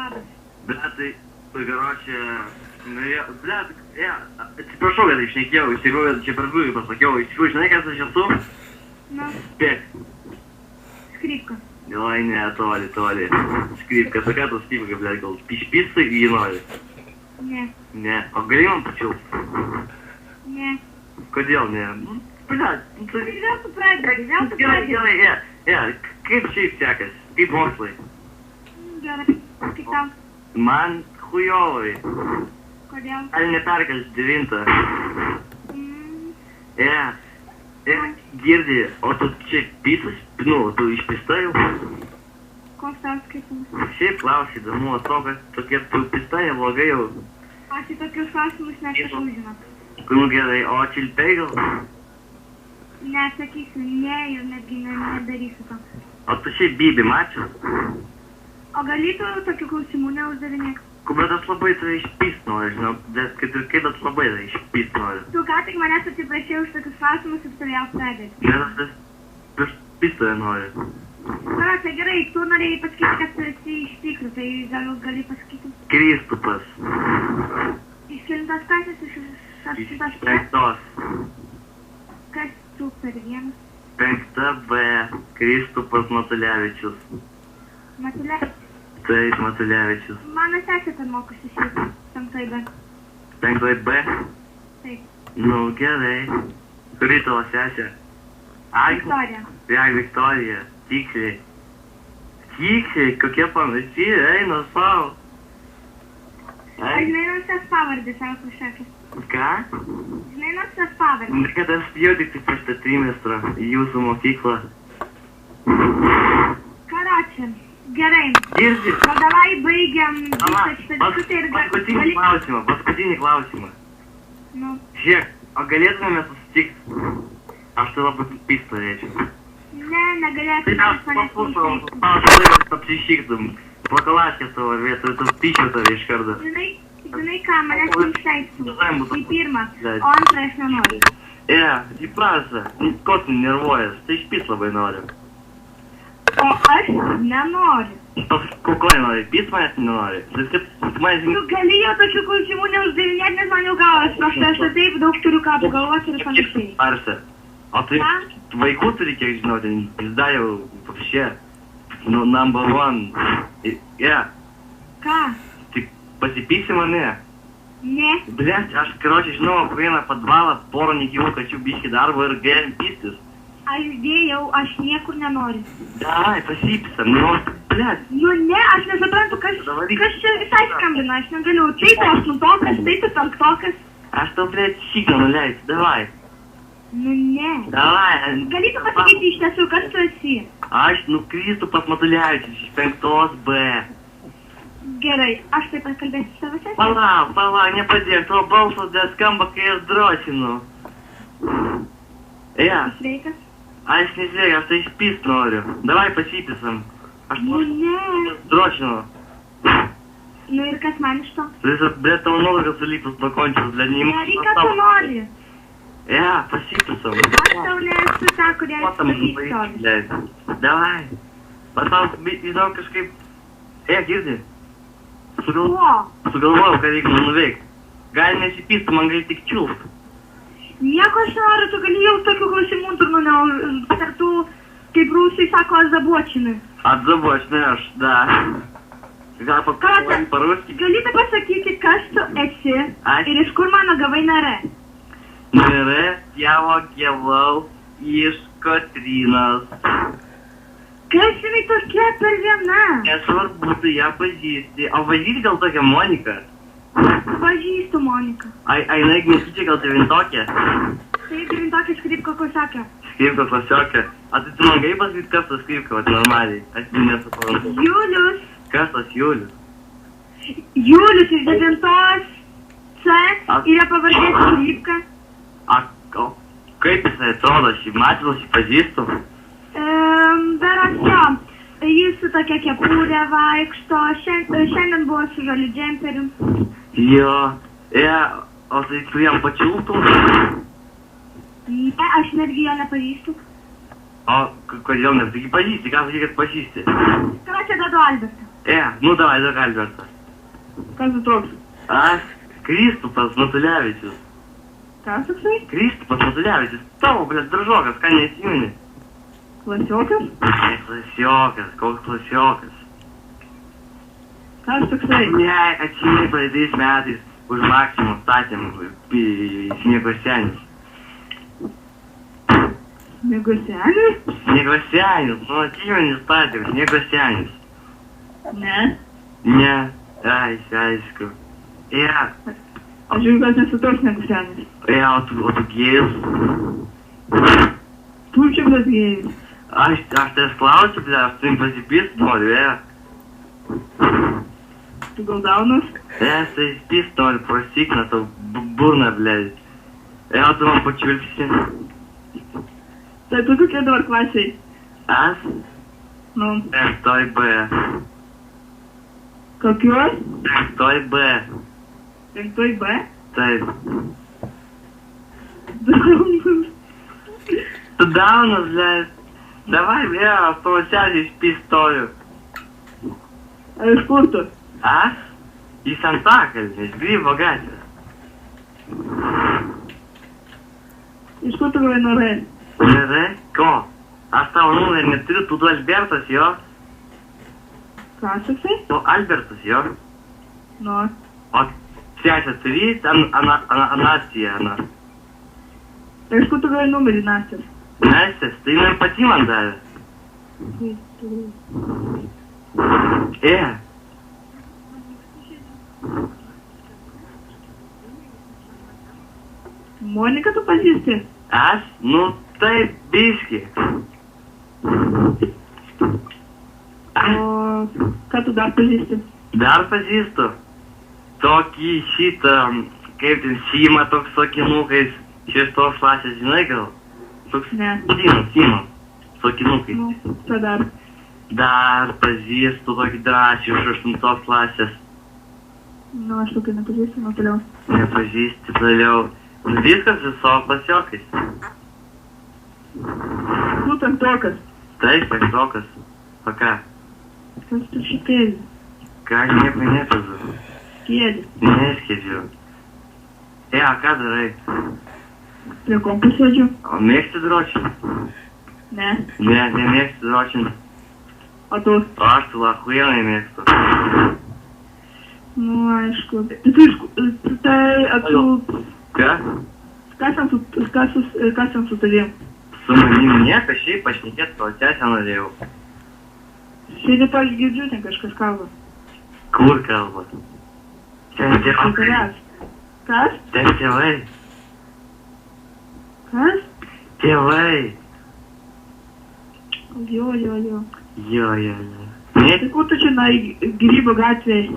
vadas. Blet, tai, karočią, blet, atsiprašau, kad išnekėjau, iš tikrųjų, čia per dujų pasakiau, iš tikrųjų, žinai, kas aš esu? Na, Spėk. Skripka. Oi, ne, toli. Skripka, tokia tos skripka, blet, gal pišpisai jį nori? Ne. Ne, o gali man pačiult? Ne. Kodėl ne? Blet, tai... Vėl tu pradedi. Gerai, kaip šiaip sekas, kaip mokslai? Gerai, kaip tau? Man chujovai. Kodėl? Gal neperkals 9. Girdi, o tu čia pisas, tu išpista jau? Koks tau skaitimas? Šiaip klausai, įdomu, to, kad tokie tu pista neblogai jau. Aš į tokius klausimus nesakau, žinok. Nu gerai, o čilpei gal? Nesakysiu ne ir netgi nedarysiu to. O tu šiaip Bibi mačiau? O galėtų tokių klausimų neuždavinėk? Bet aš labai tave išpist noriu, žinau, bet kad ir kaip aš labai tave išpist noriu. Tu ką tik manęs atsiprašiau už tokius klausimus ir turėjau pradėti. Nes aš pist tave noriu. Na, tai gerai, tu norėjai pasakyti, kad tu esi iš tikrų, tai gali pasakyti. Kristupas. Iš kelintos klasės, iš 8. 5. Kas tu per vienas? 5B. Kristupas Matulevičius. Matulevičius? Taip, Matulevičius. Mano sesė ten mokosi šiaip, 5B. 5B? Taip. Nu, gerai. Kuri tavo sesė? Viktorija. Viktorija. Tiksliai. Kokie panašiai, eina savo. Aš žinai nors tas pavardės, savo pašakęs. Ką? Žinai nors tas pavardės. Kad aš spėjau tik tai prieš tą trimestrą į jūsų mokyklą. Karočią, gerai. Girdi? O davai baigiam visą šitą diskusiją ir paskutinį klausimą. Nu. Žiūrėk, o galėtumėme susitikti? Aš tai labai pist norėčiau. Ne, negalėtum. Tai aš papusau, kad apsišyktum. Plakalaškė savo vietoj, tu tyčiau tave iš karto. Žinai ką, manęs neišleistum. Tai pirma, o antrą aš nenoriu. Įprasta, ko tu nervuojas, tai išpys labai noriu. O aš nenoriu. Ko nenori, pys manęs nenori? Tu gali jau tokių klausimų neuždavinėti, nes man jau galas, nors aš taip daug turiu ką pagalvoti ir panašiai. Arse, o tai vaikų turi kiek žinau, ten pizda jau papšė. Nu, number 1. Ką? Tik pasipysi mane? Ne. Blėt, aš, karočią, žinau, vieną padvalą, porą negyvų kačių biškį darbo ir gėrim pystis. Aš dėjau, aš niekur nenoriu. Davai, pasipysam, nu, blėt. Nu ne, aš nesuprantu, kas čia visai skambina, aš negaliu. Tai tu 8-tokas, tai tu 5-tokas. Aš tau, blėt, šyką nuleisiu, davai. Nu ne. Davai. Galėtų pasakyti iš tiesų, kas tu esi? Aš, Kristupas Matulevičius iš 5B. Gerai, aš taip pat kalbėsiu su savo sesę. Palauk, nepadėk, tavo balsas skamba, kai aš drošinu. Sveikas? Aš nesveikas, aš tai išpist noriu. Davai pasipysam. Aš ne. Drošinu. Nu ir kas man iš to? Tu visą, blėt, tavo nuolaikas sulypus pakončius, blėt, neįmanoma. Ką tu nori? Pasipysam. Aš tau nesu ta, kurie pasipysam. Davai. Patau, žinau kažkaip... Girdi? Sugalvojau, ką reikia nuveikti. Gali nesipysti, man gali tik čiulst. Nieko aš noriu, tu gali jau tokių klausimų turnu tartų, kaip rusai sako, azabočinai. Azabočinai aš, da. Galite pasakyti, kas tu esi ir iš kur mano gavai nare? Nare, tėvo gėlau iš Kotrynos. Kas jinai tokia per viena? Nesvarbu, tu ją pažįsti. O pažįsti gal tokią Moniką? Pažįstu Moniką. Jinai netyčia gal 9-okė? Taip, 9-okė Skripka klasiokė. Skripka klasiokė. A tai tu man gali pasakyti, kas tas Skripka, vat normaliai? Aš nesuprantu. Julius. Kas tas Julius? Julius iš 9C yra pavardės Skripka. Kaip jisai atrodo, šį matymą, šį pažįstu? Beras jo, jis su tokia kepurė vaikšto, šiandien buvo su žaliu džemperiu. Jo, o tai tu jam pačiultum? Ne, aš netgi jo nepažįstu. O kodėl ne? Taigi pažįsti, ką sakai, kad pažįsti? Karočią Dadu Albertą. Nu davai, duok Albertą. Kas tu toks? Aš Kristupas Matulevičius. Kas toksai? Kristupas Matulevičius. Tavo, blėt, daržokas, ką neįsimeni? Klasiokas? Ne, klasiokas, koks klasiokas. Kas toksai? Ne, atsimeni praeitais metais už Maksimą statėm sniego senis. Sniego senis? Sniego senis, nu atsimeni statėm, sniego senis. Ne. Ne, aišku. Aš žiūriu, kad nesu toks negu senis. O tu gėjus? Tu čia blas gėjus. Aš tavęs klausiu, blė, aš turim pasipist noriu, Tu gal daunas? Tai spist noriu, prasikna tau burna, blė. Tu man pačiulpsi. Tai tu kokie dabar klasiai? Aš? Nu. 5B. Kokios? 5B. 5B? Taip. Daunas. Tu daunas, blė. Davai, blė, aš tavo sesį spistoliu. A iš kur tu? Aš? Į Antakalnį, iš Grybo gatvės. Iš kur tu gavai norai? Gerai? Ko? Aš tavo numerį neturiu, tu Albertas, jo? Kas toksai? Tu Albertas, jo? Nu. O sesę turi, Anastija, Ana. Iš kur tu gavai numerį, Nastės? Nastės, tai jinai pati man davė. Monika tu pažįsti? Aš? Nu, taip, biški. O ką tu dar pažįsti? Dar pažįstu. Tokį šitą, kaip ten Sima, toks sakinukais, 6 klasės, žinai gal? Toks Sima, sakinukais. Nu, ką dar? Dar pažįstu tokį drąsių iš 8 klasės. Nu, aš tokį nepažįstu, nu toliau. Nepažįsti toliau. Nu, viskas su savo klasiokais. Tu penktokas. Taip, penktokas. O ką? Kas tu šitėli? Ką, nieko nepazu. Skiedi. Neskėdžiu. Ką darai? Prie kompo sėdžiu. O mėgsti dročinti? Ne. Ne, nemėgsti dročinti. O tu? O aš tu lachuienai mėgstu. Nu, aišku. Tai, tu... Ką? Kas ten su tavim? Su manim nieko, šiaip pašnekėt, tavo sesę norėjau. Šiandien, pavyzdžiui, girdžiu, ten kažkas kalba. Kur kalbat? Ten tėvai. Kas? Ten tėvai. Kas? Tėvai. Jo. Jo. Tai kur tu čia na Grybo gatvėje?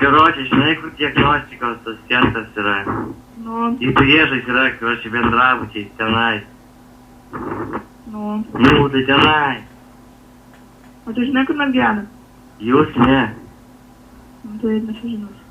Karočią, žinai, kur diagnostikos tas centras yra. Nu. Į priežais yra, karočią, bendrabučiai, tenai. Nu. Nu, tai tenai. O tu žinai, kur mes gyvenam? Jūs ne. Nu, tai nesužinos.